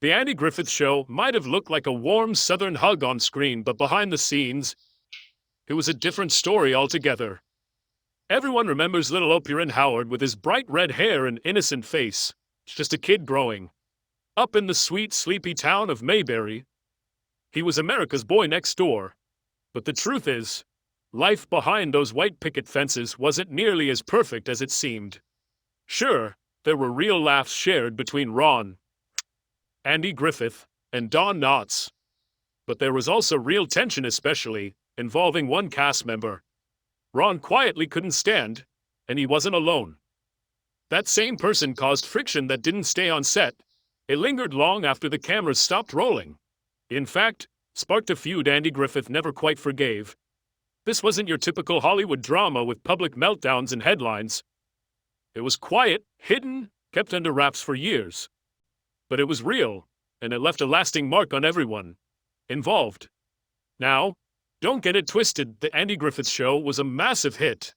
The Andy Griffith Show might have looked like a warm southern hug on screen, but behind the scenes, it was a different story altogether. Everyone remembers little Opie Howard with his bright red hair and innocent face, just a kid growing up in the sweet, sleepy town of Mayberry. He was America's boy next door. But the truth is, life behind those white picket fences wasn't nearly as perfect as it seemed. Sure, there were real laughs shared between Ron, Andy Griffith, and Don Knotts. But there was also real tension, especially involving one cast member. Ron quietly couldn't stand, and he wasn't alone. That same person caused friction that didn't stay on set. It lingered long after the cameras stopped rolling. In fact, sparked a feud Andy Griffith never quite forgave. This wasn't your typical Hollywood drama with public meltdowns and headlines. It was quiet, hidden, kept under wraps for years. But it was real, and it left a lasting mark on everyone involved. Now, don't get it twisted, the Andy Griffith Show was a massive hit.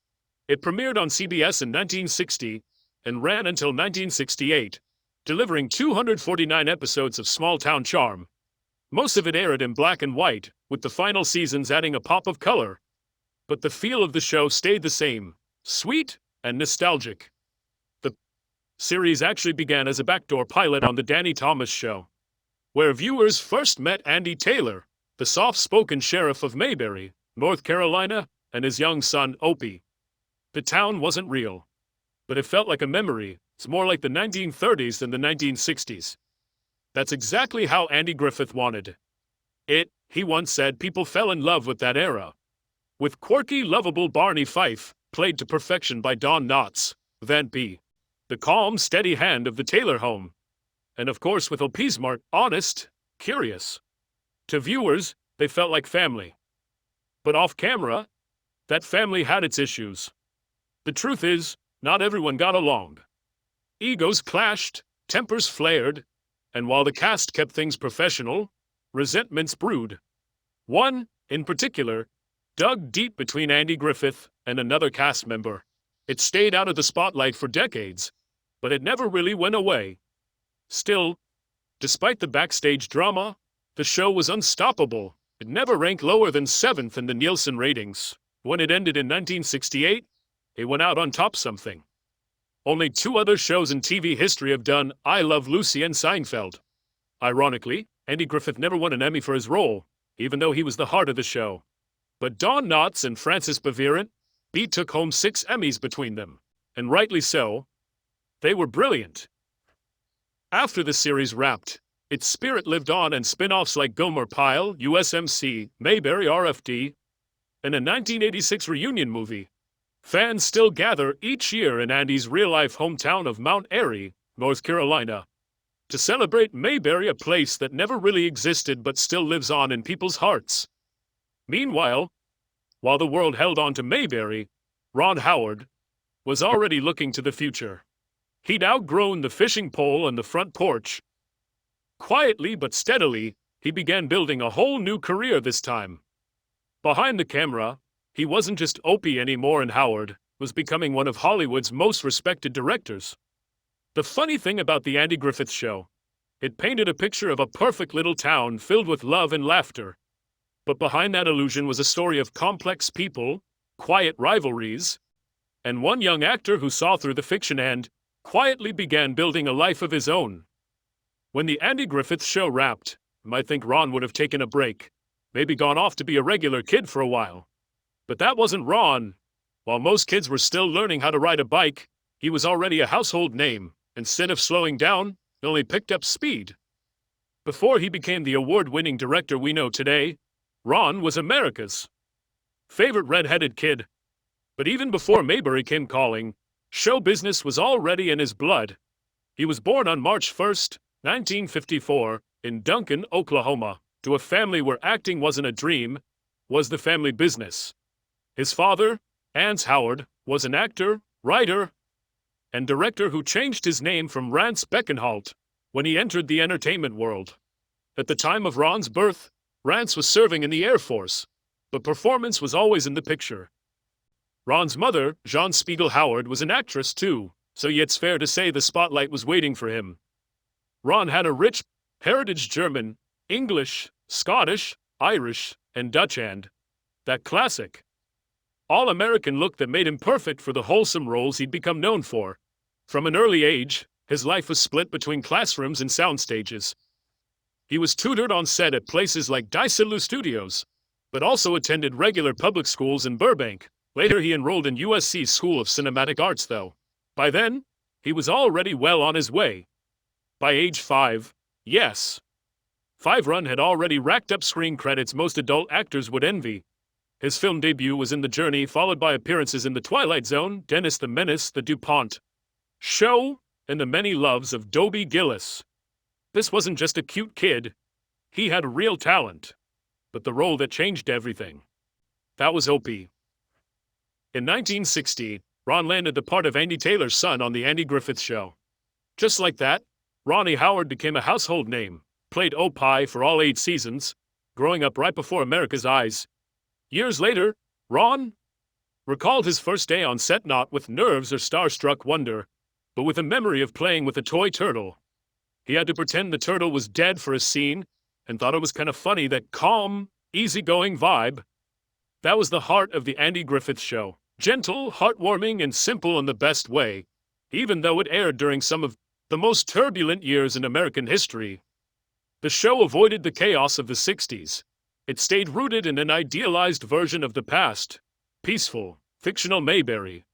It premiered on CBS in 1960 and ran until 1968, delivering 249 episodes of small-town charm. Most of it aired in black and white, with the final seasons adding a pop of color. But the feel of the show stayed the same, sweet and nostalgic. The series actually began as a backdoor pilot on The Danny Thomas Show, where viewers first met Andy Taylor, the soft-spoken sheriff of Mayberry, North Carolina, and his young son, Opie. The town wasn't real, but it felt like a memory. It's more like the 1930s than the 1960s. That's exactly how Andy Griffith wanted it. He once said people fell in love with that era. With quirky, lovable Barney Fife, played to perfection by Don Knotts, Van P., the calm, steady hand of the Taylor home. And of course with Opie smart, honest, curious. To viewers, they felt like family. But off-camera, that family had its issues. The truth is, not everyone got along. Egos clashed, tempers flared, and while the cast kept things professional, resentments brewed. One, in particular, dug deep between Andy Griffith and another cast member. It stayed out of the spotlight for decades, but it never really went away. Still, despite the backstage drama, the show was unstoppable. It never ranked lower than 7th in the Nielsen ratings. When it ended in 1968, it went out on top something. Only 2 other shows in TV history have done I Love Lucy and Seinfeld. Ironically, Andy Griffith never won an Emmy for his role, even though he was the heart of the show. But Don Knotts and Frances Beveridge took home 6 Emmys between them, and rightly so. They were brilliant. After the series wrapped, its spirit lived on in spin-offs like Gomer Pyle, USMC, Mayberry RFD, and a 1986 reunion movie. Fans still gather each year in Andy's real-life hometown of Mount Airy, North Carolina, to celebrate Mayberry, a place that never really existed but still lives on in people's hearts. Meanwhile, while the world held on to Mayberry, Ron Howard was already looking to the future. He'd outgrown the fishing pole and the front porch. Quietly but steadily, he began building a whole new career this time. Behind the camera, he wasn't just Opie anymore, and Howard was becoming one of Hollywood's most respected directors. The funny thing about the Andy Griffith Show, it painted a picture of a perfect little town filled with love and laughter. But behind that illusion was a story of complex people, quiet rivalries, and one young actor who saw through the fiction and quietly began building a life of his own. When the Andy Griffith Show wrapped, you might think Ron would have taken a break, maybe gone off to be a regular kid for a while. But that wasn't Ron. While most kids were still learning how to ride a bike, he was already a household name. Instead of slowing down, he only picked up speed. Before he became the award-winning director we know today, Ron was America's favorite red-headed kid. But even before Mayberry came calling, show business was already in his blood. He was born on March 1st, 1954, in Duncan, Oklahoma, to a family where acting wasn't a dream, was the family business. His father, Ans Howard, was an actor, writer, and director who changed his name from Rance Beckenhalt when he entered the entertainment world. At the time of Ron's birth, Rance was serving in the Air Force, but performance was always in the picture. Ron's mother, Jean Spiegel Howard, was an actress too, so it's fair to say the spotlight was waiting for him. Ron had a rich Heritage German, English, Scottish, Irish, and Dutch, and that classic all-American look that made him perfect for the wholesome roles he'd become known for. From an early age, his life was split between classrooms and sound stages. He was tutored on set at places like Daisalu Studios, but also attended regular public schools in Burbank. Later he enrolled in USC's School of Cinematic Arts, though. By then, he was already well on his way. By age 5, yes. 5 Run had already racked up screen credits most adult actors would envy. His film debut was in The Journey, followed by appearances in The Twilight Zone, Dennis the Menace, The DuPont Show, and The Many Loves of Dobie Gillis. This wasn't just a cute kid. He had real talent. But the role that changed everything, that was Opie. In 1960, Ron landed the part of Andy Taylor's son on The Andy Griffith Show. Just like that, Ronnie Howard became a household name, played Opie for all 8 seasons, growing up right before America's eyes. Years later, Ron recalled his first day on set not with nerves or starstruck wonder, but with a memory of playing with a toy turtle. He had to pretend the turtle was dead for a scene and thought it was kind of funny, that calm, easygoing vibe. That was the heart of The Andy Griffith Show. Gentle, heartwarming, and simple in the best way, even though it aired during some of the most turbulent years in American history. The show avoided the chaos of the 60s. It stayed rooted in an idealized version of the past, peaceful, fictional Mayberry.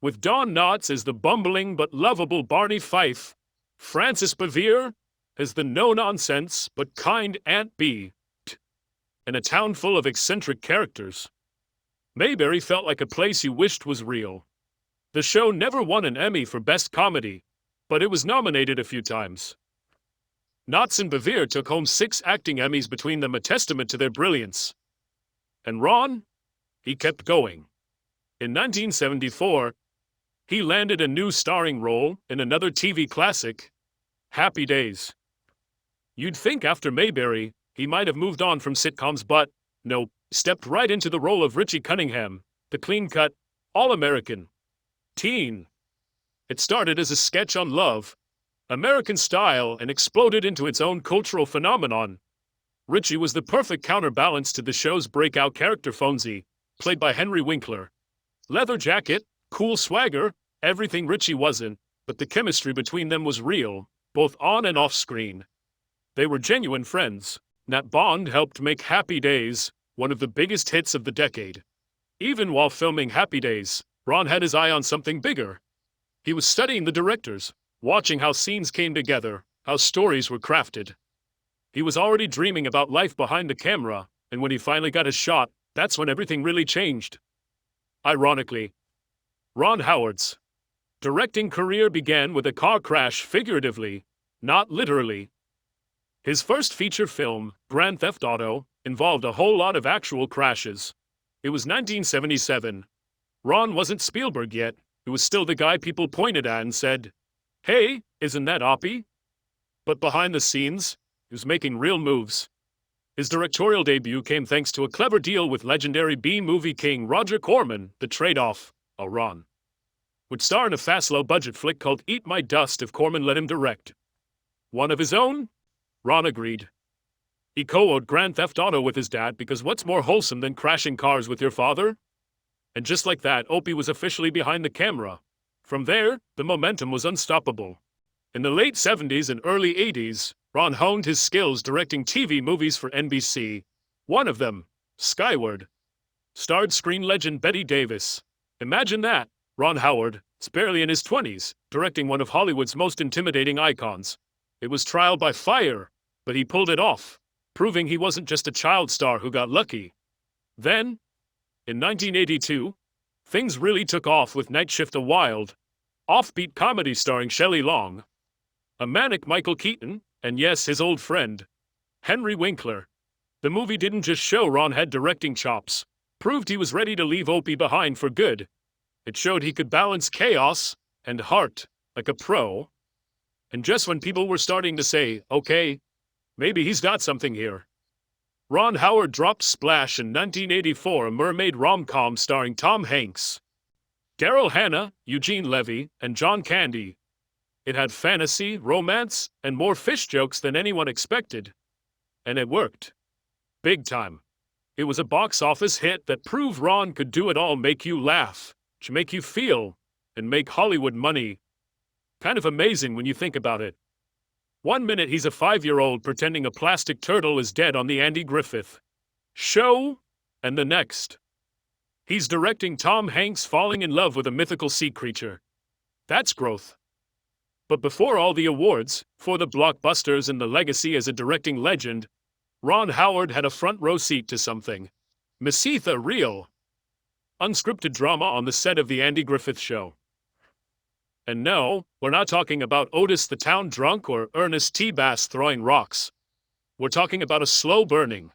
With Don Knotts as the bumbling but lovable Barney Fife, Frances Bevere as the no-nonsense but kind Aunt Bee, and a town full of eccentric characters. Mayberry felt like a place you wished was real. The show never won an Emmy for Best Comedy, but it was nominated a few times. Knotts and Bevere took home 6 acting Emmys between them, a testament to their brilliance. And Ron? He kept going. In 1974, he landed a new starring role in another TV classic, Happy Days. You'd think after Mayberry, he might have moved on from sitcoms, but no, stepped right into the role of Richie Cunningham, the clean-cut, all-American teen. It started as a sketch on love, American style, and exploded into its own cultural phenomenon. Richie was the perfect counterbalance to the show's breakout character Fonzie, played by Henry Winkler. Leather jacket, cool swagger, everything Richie wasn't, but the chemistry between them was real, both on and off screen. They were genuine friends. That bond helped make Happy Days one of the biggest hits of the decade. Even while filming Happy Days, Ron had his eye on something bigger. He was studying the directors, watching how scenes came together, how stories were crafted. He was already dreaming about life behind the camera, and when he finally got his shot, that's when everything really changed. Ironically, Ron Howard's directing career began with a car crash, figuratively, not literally. His first feature film, Grand Theft Auto, involved a whole lot of actual crashes. It was 1977. Ron wasn't Spielberg yet. He was still the guy people pointed at and said, "Hey, isn't that Oppie?" But behind the scenes, he was making real moves. His directorial debut came thanks to a clever deal with legendary B-movie king Roger Corman. The trade-off, Ron would star in a fast, low-budget flick called Eat My Dust if Corman let him direct one of his own. Ron agreed. He co-wrote Grand Theft Auto with his dad because what's more wholesome than crashing cars with your father? And just like that, Opie was officially behind the camera. From there, the momentum was unstoppable. In the late 70s and early 80s, Ron honed his skills directing TV movies for NBC. One of them, Skyward, starred screen legend Bette Davis. Imagine that, Ron Howard, barely in his 20s, directing one of Hollywood's most intimidating icons. It was trial by fire, but he pulled it off, proving he wasn't just a child star who got lucky. Then, in 1982, things really took off with Night Shift, a wild, offbeat comedy starring Shelley Long, a manic Michael Keaton, and yes, his old friend, Henry Winkler. The movie didn't just show Ron had directing chops, proved he was ready to leave Opie behind for good. It showed he could balance chaos and heart like a pro. And just when people were starting to say, okay, maybe he's got something here, Ron Howard dropped Splash in 1984, a mermaid rom-com starring Tom Hanks, Daryl Hannah, Eugene Levy, and John Candy. It had fantasy, romance, and more fish jokes than anyone expected. And it worked. Big time. It was a box office hit that proved Ron could do it all, make you laugh, to make you feel, and make Hollywood money. Kind of amazing when you think about it. 1 minute he's a 5-year-old pretending a plastic turtle is dead on the Andy Griffith show, and the next, he's directing Tom Hanks falling in love with a mythical sea creature. That's growth. But before all the awards, for the blockbusters and the legacy as a directing legend, Ron Howard had a front row seat to something. A real, unscripted drama on the set of the Andy Griffith Show. And no, we're not talking about Otis the town drunk or Ernest T. Bass throwing rocks. We're talking about a slow-burning,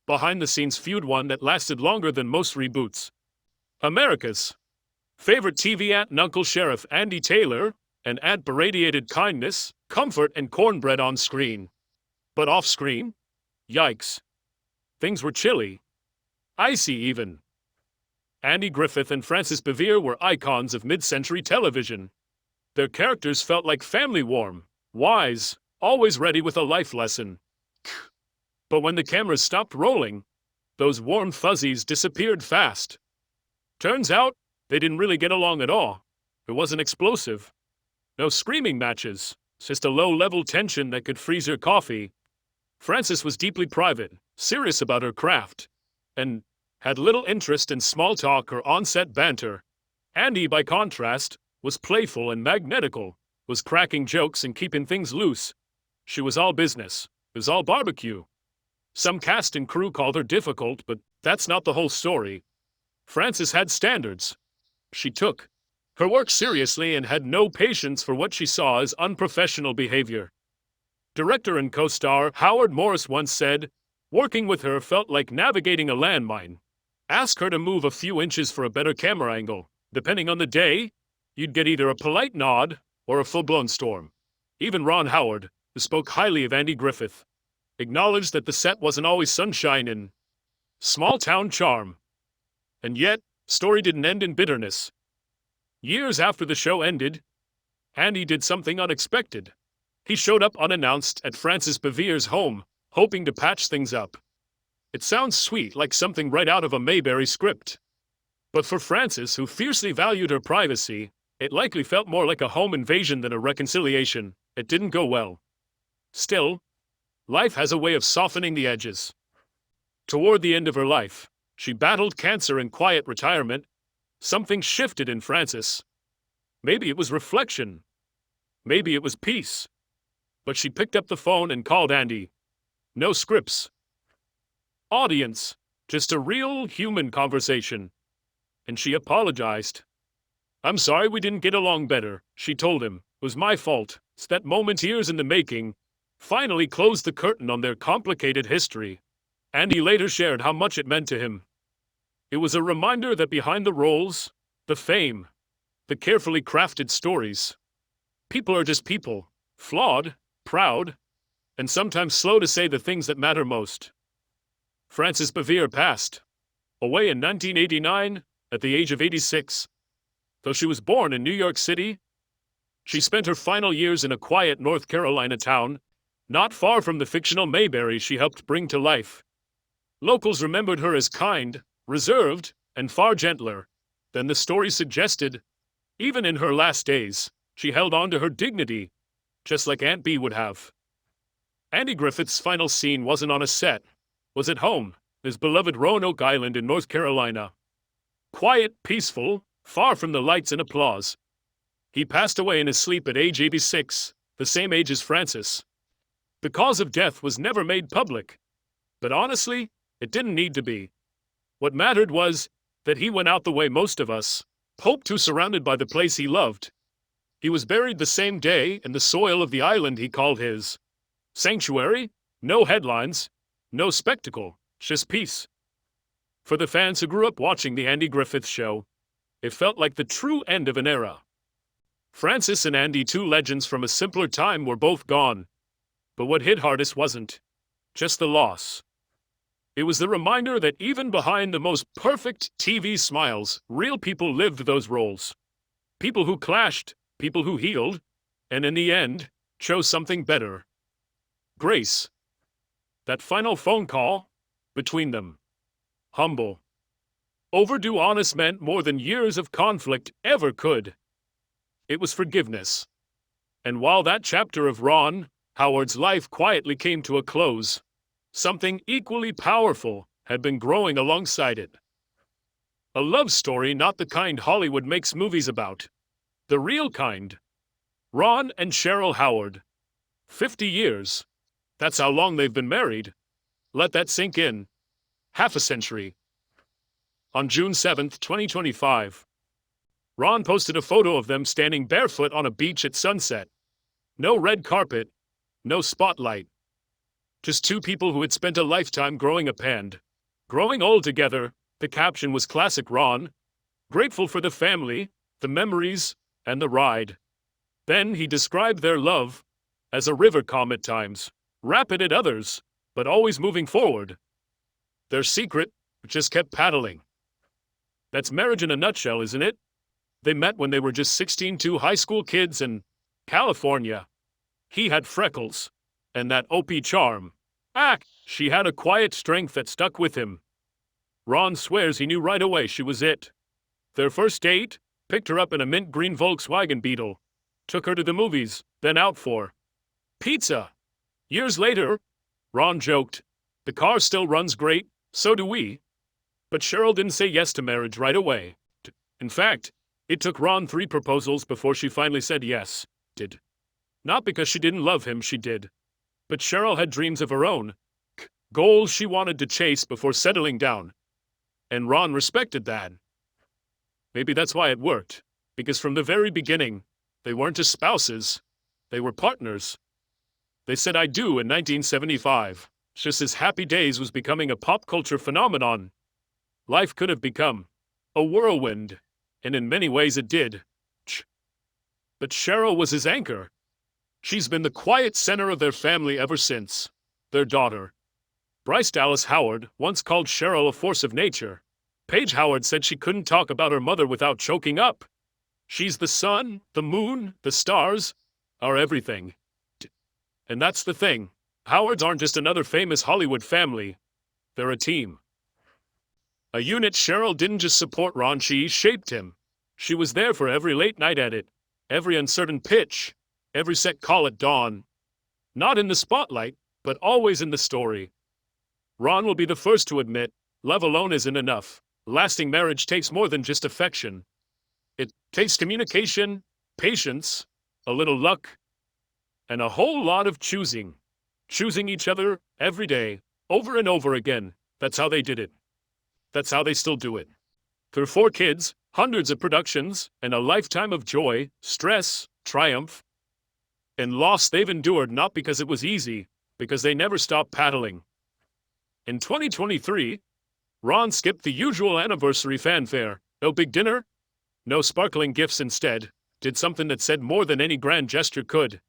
behind-the-scenes feud, one that lasted longer than most reboots. America's favorite TV aunt and uncle sheriff Andy Taylor, and aunt radiated kindness, comfort, and cornbread on screen. But off-screen? Yikes. Things were chilly. Icy even. Andy Griffith and Frances Bevere were icons of mid-century television. Their characters felt like family, warm, wise, always ready with a life lesson. But when the cameras stopped rolling, those warm fuzzies disappeared fast. Turns out, they didn't really get along at all. It wasn't explosive. No screaming matches, just a low-level tension that could freeze your coffee. Frances was deeply private, serious about her craft, and had little interest in small talk or on-set banter. Andy, by contrast, was playful and magnetical, was cracking jokes and keeping things loose. She was all business. It was all barbecue. Some cast and crew called her difficult, but that's not the whole story. Frances had standards. She took her work seriously and had no patience for what she saw as unprofessional behavior. Director and co-star Howard Morris once said, "Working with her felt like navigating a landmine. Ask her to move a few inches for a better camera angle. Depending on the day, you'd get either a polite nod or a full-blown storm." Even Ron Howard, who spoke highly of Andy Griffith, acknowledged that the set wasn't always sunshine and small-town charm. And yet, story didn't end in bitterness. Years after the show ended, Andy did something unexpected. He showed up unannounced at Frances Bevere's home, hoping to patch things up. It sounds sweet, like something right out of a Mayberry script. But for Frances, who fiercely valued her privacy, it likely felt more like a home invasion than a reconciliation. It didn't go well. Still, life has a way of softening the edges. Toward the end of her life, she battled cancer in quiet retirement. Something shifted in Frances. Maybe it was reflection. Maybe it was peace. But she picked up the phone and called Andy. No scripts. Audience, just a real human conversation. And she apologized. "I'm sorry we didn't get along better," she told him. "It was my fault. It's that moment, years in the making, finally closed the curtain on their complicated history." Andy later shared how much it meant to him. It was a reminder that behind the roles, the fame, the carefully crafted stories, people are just people, flawed, proud, and sometimes slow to say the things that matter most. Frances Bevere passed away in 1989 at the age of 86. Though she was born in New York City, she spent her final years in a quiet North Carolina town, not far from the fictional Mayberry she helped bring to life. Locals remembered her as kind, reserved, and far gentler than the story suggested. Even in her last days, she held on to her dignity, just like Aunt Bee would have. Andy Griffith's final scene wasn't on a set, was at home, his beloved Roanoke Island in North Carolina. Quiet, peaceful, far from the lights and applause. He passed away in his sleep at age 86, the same age as Frances. The cause of death was never made public. But honestly, it didn't need to be. What mattered was that he went out the way most of us hoped to, surrounded by the place he loved. He was buried the same day in the soil of the island he called his sanctuary. No headlines, no spectacle, just peace. For the fans who grew up watching the Andy Griffith Show, it felt like the true end of an era. Frances and Andy, two legends from a simpler time, were both gone. But what hit hardest wasn't just the loss. It was the reminder that even behind the most perfect TV smiles, real people lived those roles. People who clashed, people who healed, and in the end, chose something better. Grace. That final phone call between them. Humble. Overdue honest meant more than years of conflict ever could. It was forgiveness. And while that chapter of Ron Howard's life quietly came to a close, something equally powerful had been growing alongside it. A love story, not the kind Hollywood makes movies about. The real kind. Ron and Cheryl Howard. 50 years. That's how long they've been married. Let that sink in. Half a century. On June 7, 2025, Ron posted a photo of them standing barefoot on a beach at sunset. No red carpet, no spotlight. Just two people who had spent a lifetime growing apart. Growing old together. The caption was classic Ron. Grateful for the family, the memories, and the ride. Then he described their love as a river calm at times, rapid at others, but always moving forward. Their secret just kept paddling. That's marriage in a nutshell, isn't it? They met when they were just 16, two high school kids in California. He had freckles and that OP charm. She had a quiet strength that stuck with him. Ron swears he knew right away she was it. Their first date, picked her up in a mint green Volkswagen Beetle, took her to the movies, then out for pizza. Years later, Ron joked, the car still runs great, so do we. But Cheryl didn't say yes to marriage right away. In fact, it took Ron 3 proposals before she finally said yes. Not because she didn't love him, she did. But Cheryl had dreams of her own, goals she wanted to chase before settling down. And Ron respected that. Maybe that's why it worked, because from the very beginning, they weren't just spouses, they were partners. They said I do in 1975, just as Happy Days was becoming a pop culture phenomenon. Life could have become a whirlwind, and in many ways it did. But Cheryl was his anchor. She's been the quiet center of their family ever since. Their daughter, Bryce Dallas Howard, once called Cheryl a force of nature. Paige Howard said she couldn't talk about her mother without choking up. She's the sun, the moon, the stars, our everything. And that's the thing. Howards aren't just another famous Hollywood family. They're a team. A unit. Cheryl didn't just support Ron, she shaped him. She was there for every late night edit, every uncertain pitch, every set call at dawn. Not in the spotlight, but always in the story. Ron will be the first to admit, love alone isn't enough. Lasting marriage takes more than just affection. It takes communication, patience, a little luck, and a whole lot of choosing. Choosing each other every day, over and over again. That's how they did it. That's how they still do it. Through 4 kids, hundreds of productions, and a lifetime of joy, stress, triumph, and loss they've endured not because it was easy, because they never stopped paddling. In 2023, Ron skipped the usual anniversary fanfare. No big dinner, no sparkling gifts. Instead, did something that said more than any grand gesture could.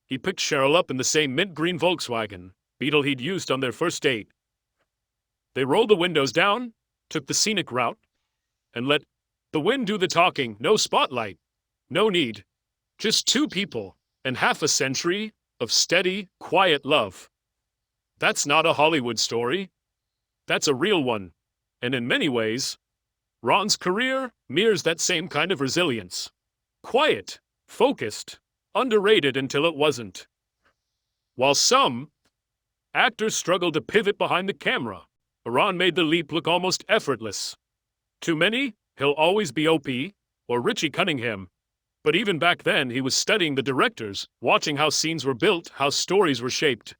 He picked Cheryl up in the same mint green Volkswagen Beetle he'd used on their first date. They rolled the windows down, took the scenic route, and let the wind do the talking. No spotlight, no need. Just 2 people and half a century of steady, quiet love. That's not a Hollywood story. That's a real one. And in many ways, Ron's career mirrors that same kind of resilience. Quiet, focused, underrated until it wasn't. While some actors struggle to pivot behind the camera, Ron made the leap look almost effortless. To many, he'll always be OP, or Richie Cunningham. But even back then, he was studying the directors, watching how scenes were built, how stories were shaped.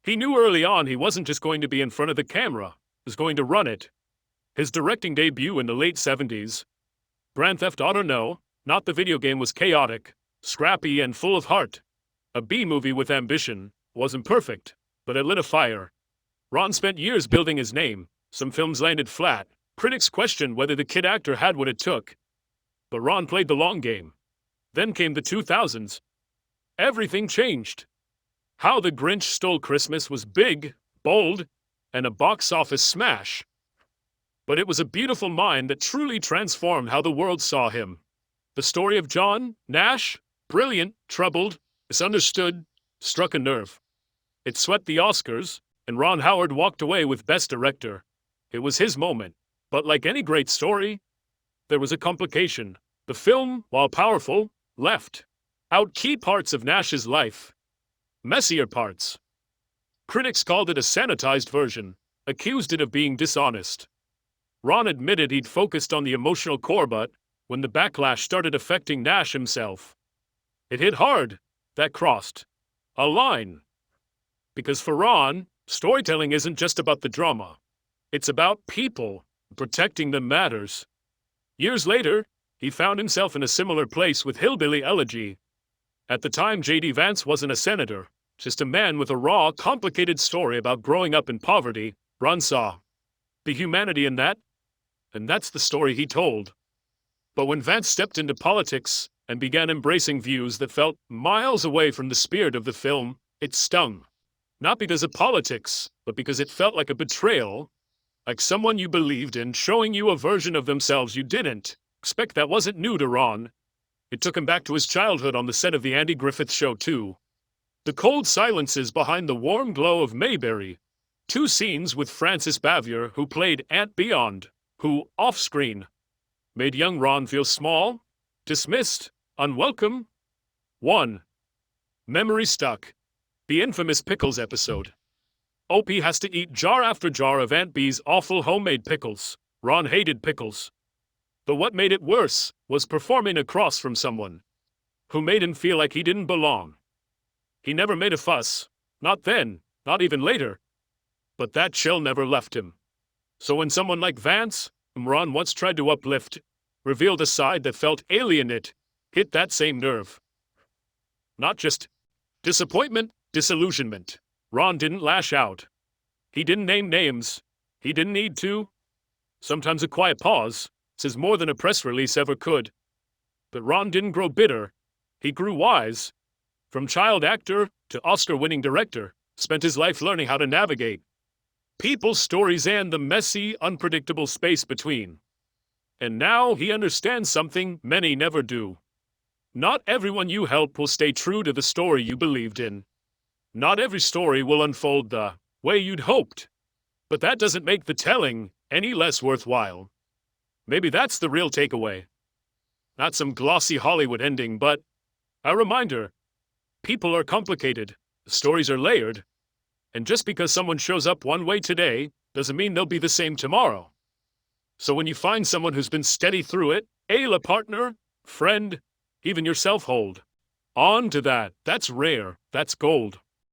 He knew early on he wasn't just going to be in front of the camera, he was going to run it. His directing debut in the late 70s, Grand Theft Auto No, not the video game, was chaotic, scrappy, and full of heart. A B-movie with ambition, wasn't perfect, but it lit a fire. Ron spent years building his name. Some films landed flat. Critics questioned whether the kid actor had what it took. But Ron played the long game. Then came the 2000s. Everything changed. How the Grinch Stole Christmas was big, bold, and a box office smash. But it was a beautiful mind that truly transformed how the world saw him. The story of John, Nash, Brilliant, troubled, misunderstood, struck a nerve. It swept the Oscars, and Ron Howard walked away with Best Director. It was his moment. But like any great story, there was a complication. The film, while powerful, left out key parts of Nash's life. Messier parts. Critics called it a sanitized version, accused it of being dishonest. Ron admitted he'd focused on the emotional core, but when the backlash started affecting Nash himself, it hit hard. That crossed a line. Because for Ron, storytelling isn't just about the drama. It's about people. Protecting them matters. Years later, he found himself in a similar place with Hillbilly Elegy. At the time, J.D. Vance wasn't a senator, just a man with a raw, complicated story about growing up in poverty. Ron saw the humanity in that, and that's the story he told. But when Vance stepped into politics and began embracing views that felt miles away from the spirit of the film, it stung. Not because of politics, but because it felt like a betrayal, like someone you believed in showing you a version of themselves you didn't expect. That wasn't new to Ron. It took him back to his childhood on the set of the Andy Griffith Show, too. The cold silences behind the warm glow of Mayberry. 2 scenes with Frances Bavier, who played Aunt Beyond, who, off-screen, made young Ron feel small, dismissed, unwelcome. 1. Memory stuck. The infamous pickles episode. Opie has to eat jar after jar of Aunt Bee's awful homemade pickles. Ron hated pickles. But what made it worse was performing across from someone who made him feel like he didn't belong. He never made a fuss, not then, not even later. But that chill never left him. So when someone like Vance, whom Ron once tried to uplift, revealed a side that felt alien, it hit that same nerve. Not just disappointment, disillusionment. Ron didn't lash out. He didn't name names. He didn't need to. Sometimes a quiet pause says more than a press release ever could. But Ron didn't grow bitter. He grew wise. From child actor to Oscar-winning director, spent his life learning how to navigate people's stories and the messy, unpredictable space between. And now he understands something many never do. Not everyone you help will stay true to the story you believed in. Not every story will unfold the way you'd hoped. But that doesn't make the telling any less worthwhile. Maybe that's the real takeaway. Not some glossy Hollywood ending, but a reminder. People are complicated, stories are layered, and just because someone shows up one way today doesn't mean they'll be the same tomorrow. So when you find someone who's been steady through it, a partner, friend, even yourself, hold on to that. That's rare. That's gold.